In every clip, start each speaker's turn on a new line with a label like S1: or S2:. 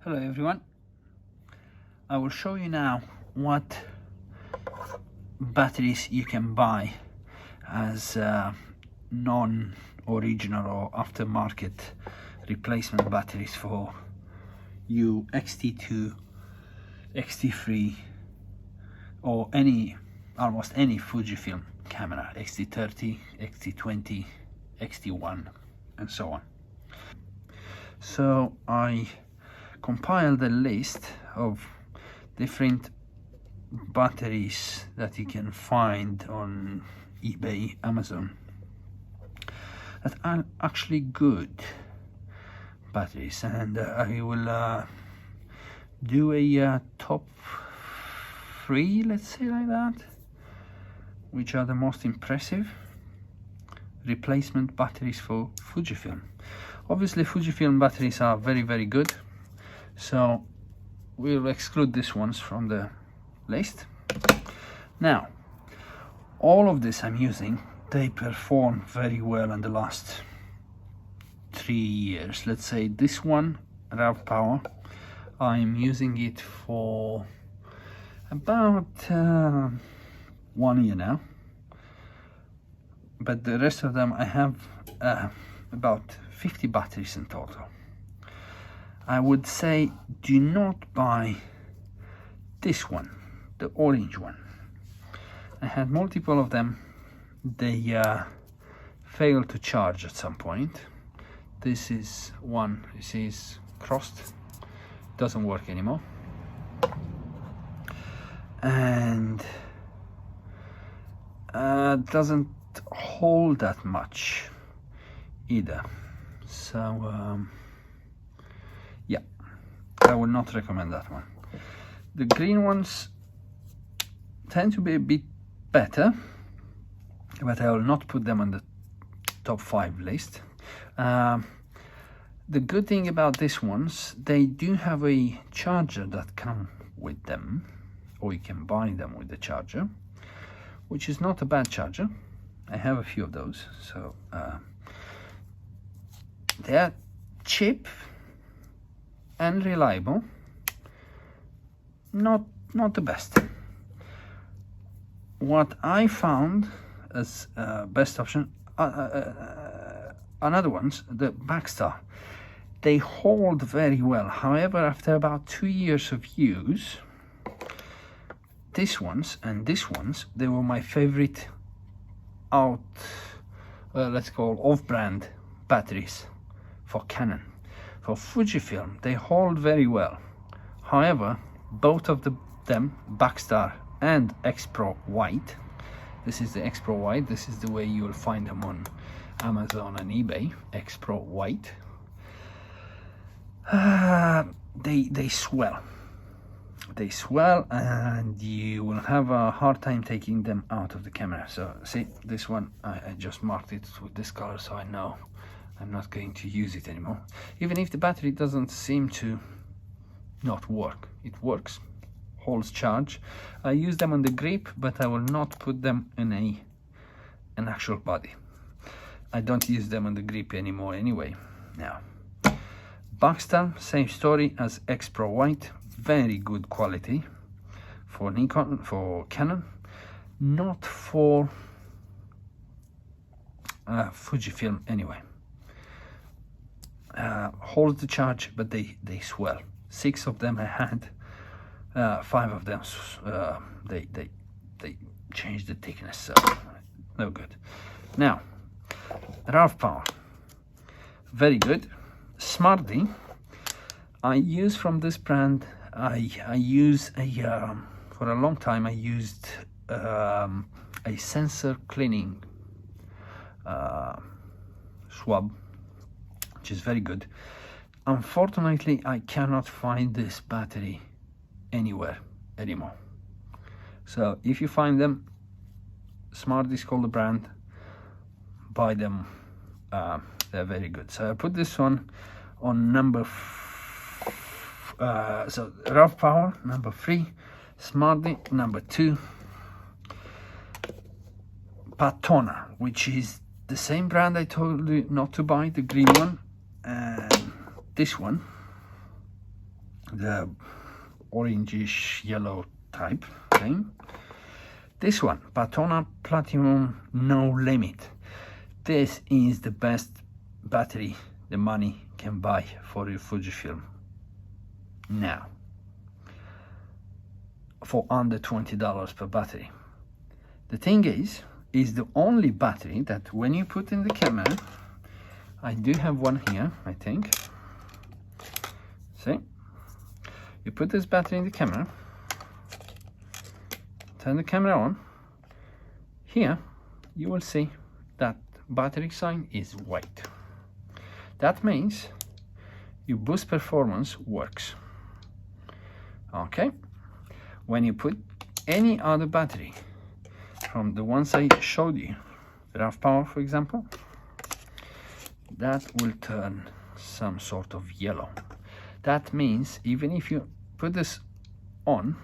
S1: Hello everyone, I will show you now what batteries you can buy as non-original or aftermarket replacement batteries for you X-T2, X-T3 or almost any Fujifilm camera, X-T30, X-T20, X-T1 and so on. So I compiled a list of different batteries that you can find on eBay, Amazon, that are actually good batteries, and I will do a top 3, let's say like that, which are the most impressive replacement batteries for Fujifilm. Obviously Fujifilm batteries are very good, so we'll exclude these ones from the list. Now, all of this I'm using, they perform very well in the last 3 years. Let's say this one, RAV Power, I'm using it for about 1 year now, but the rest of them I have about 50 batteries in total. I would say do not buy this one, the orange one. I had multiple of them. They failed to charge at some point. This is one, you see, is crossed, doesn't work anymore, and doesn't hold that much either. So yeah, I would not recommend that one. The green ones tend to be a bit better, but I will not put them on the top 5 list. The good thing about these ones, they do have a charger that comes with them, or you can buy them with the charger, which is not a bad charger. I have a few of those, so they are cheap and reliable. Not the best. What I found as best option, another ones, the Backstar, they hold very well. However, after about 2 years of use, these ones and these ones, they were my favorite let's call off-brand batteries for Canon. For Fujifilm, they hold very well. However, both of them, Backstar and X Pro White, this is the X Pro White, this is the way you will find them on Amazon and eBay, X Pro White, they swell. They swell and you will have a hard time taking them out of the camera. So see, this one, I just marked it with this color, so I know I'm not going to use it anymore. Even if the battery doesn't seem to not work, it works, holds charge. I use them on the grip, but I will not put them in an actual body. I don't use them on the grip anymore anyway. Now, Backstar, same story as X Pro White, very good quality for Nikon, for Canon, not for Fujifilm anyway. Hold the charge, but they swell. 6 of them I had, 5 of them they changed the thickness, so no good. Now, RAV Power, very good. Smarty, I use from this brand. I use for a long time I used a sensor cleaning swab, which is very good. Unfortunately, I cannot find this battery anywhere anymore. So if you find them, Smart is called the brand, buy them. They're very good. So I put this one on number so RAV Power number 3, Smarty number 2, Patona, which is the same brand I told you not to buy, the green one, and this one the orangish yellow type thing. This one, Patona Platinum No Limit. This is the best battery the money can buy for your Fujifilm now, for under $20 per battery. The thing is the only battery that when you put in the camera, I do have one here, I think. See, you put this battery in the camera, turn the camera on. Here you will see that battery sign is white. That means your boost performance works. Okay, when you put any other battery from the ones I showed you, RAV power for example, that will turn some sort of yellow. That means even if you put this on,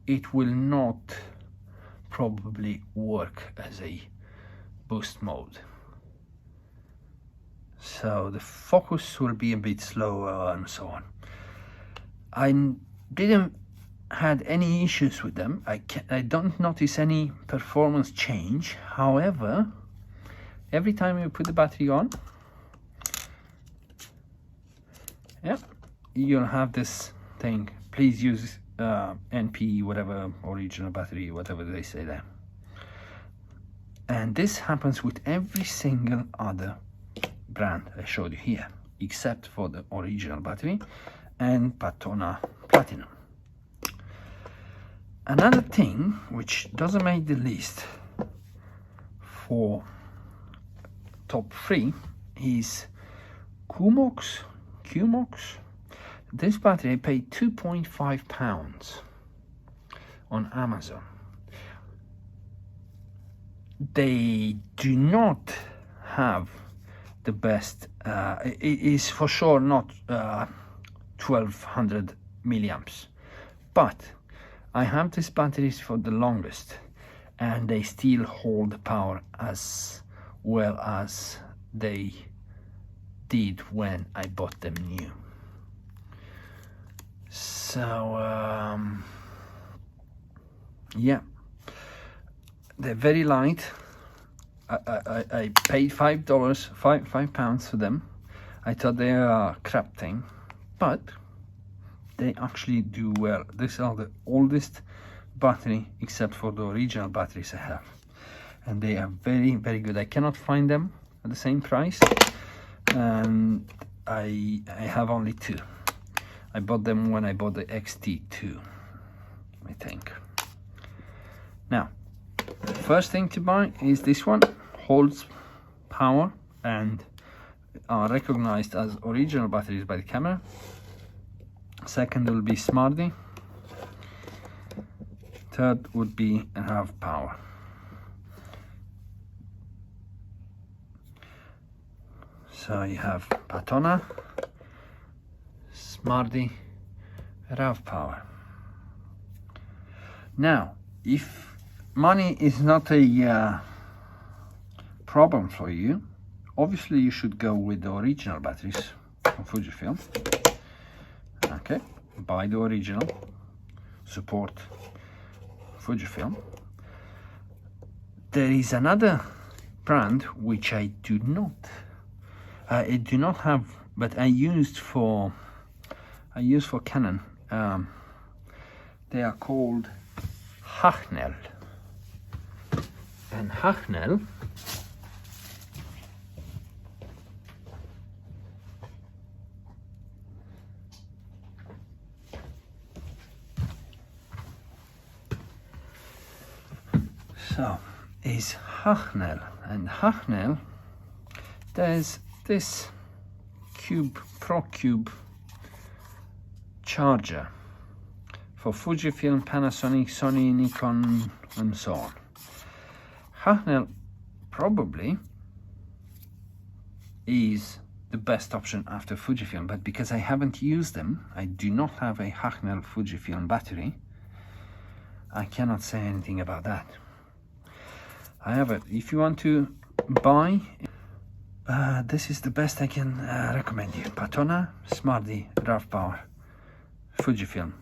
S1: it will not probably work as a boost mode. So the focus will be a bit slower and so on. I didn't had any issues with them. I don't notice any performance change. However, every time you put the battery on, yeah, you'll have this thing. Please use NP, whatever, original battery, whatever they say there. And this happens with every single other brand I showed you here, except for the original battery and Patona Platinum. Another thing which doesn't make the list for top 3 is Qmox. This battery I paid £2.5 on Amazon. They do not have the best, it is for sure not 1200 milliamps, but I have these batteries for the longest and they still hold the power as well as they did when I bought them new. So yeah, they're very light. I paid £5 for them. I thought they are a crap thing, but they actually do well. These are the oldest battery except for the original batteries I have, and they are very, very good. I cannot find them at the same price, and I have only 2. I bought them when I bought the XT2, I think. Now, first thing to buy is this one. Holds power and are recognized as original batteries by the camera. Second will be Smarty. Third would be RAV power. So you have Patona, Smarty, RAV power. Now, if money is not a problem for you, obviously you should go with the original batteries from Fujifilm. Okay, buy the original, support Fujifilm. There is another brand which I do not have, but I used for Canon. They are called Hachnel, and Hachnel is Hachnel, and Hachnel, there's this Pro Cube charger for Fujifilm, Panasonic, Sony, Nikon, and so on. Hachnel probably is the best option after Fujifilm, but because I haven't used them, I do not have a Hachnel Fujifilm battery, I cannot say anything about that. However, if you want to buy this is the best I can recommend you. Patona Smarty RAW Power Fujifilm.